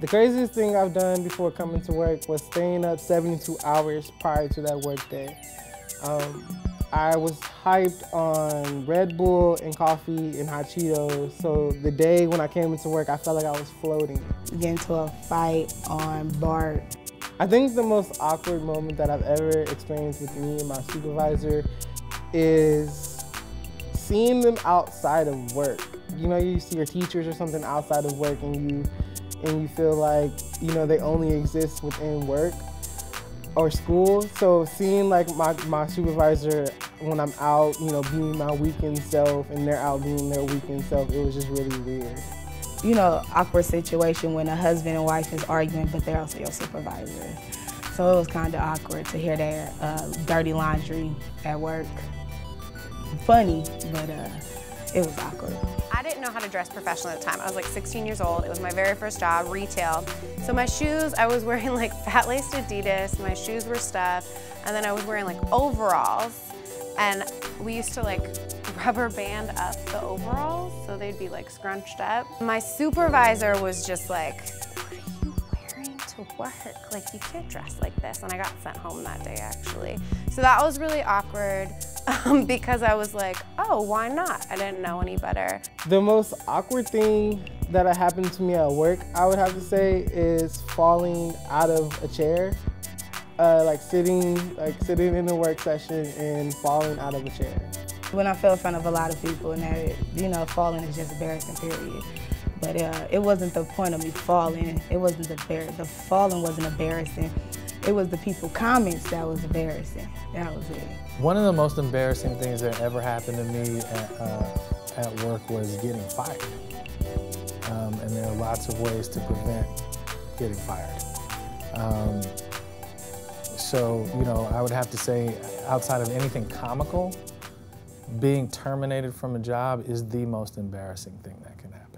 The craziest thing I've done before coming to work was staying up 72 hours prior to that work day. I was hyped on Red Bull and coffee and hot Cheetos, so the day when I came into work, I felt like I was floating. Get into a fight on BART. I think the most awkward moment that I've ever experienced with me and my supervisor is seeing them outside of work. You know, you see your teachers or something outside of work and you feel like, you know, they only exist within work or school. So seeing like my supervisor when I'm out, you know, being my weekend self and they're out being their weekend self, it was just really weird. You know, awkward situation when a husband and wife is arguing, but they're also your supervisor. So it was kind of awkward to hear their dirty laundry at work. Funny, but it was awkward. I didn't know how to dress professionally at the time. I was like 16 years old. It was my very first job, retail. So my shoes, I was wearing like fat-laced Adidas, my shoes were stuffed, and then I was wearing like overalls. And we used to like rubber band up the overalls so they'd be like scrunched up. My supervisor was just like, what are you wearing to work? Like, you can't dress like this. And I got sent home that day actually. So that was really awkward because I was like, oh, why not? I didn't know any better. The most awkward thing that happened to me at work, I would have to say, is falling out of a chair. Like sitting in a work session and falling out of a chair. When I fell in front of a lot of people and that, you know, falling is just embarrassing, period. But it wasn't the point of me falling. It wasn't the falling wasn't embarrassing. It was the people comments that was embarrassing. That was it. One of the most embarrassing things that ever happened to me at work was getting fired. And there are lots of ways to prevent getting fired. So, you know, I would have to say, outside of anything comical, being terminated from a job is the most embarrassing thing that can happen.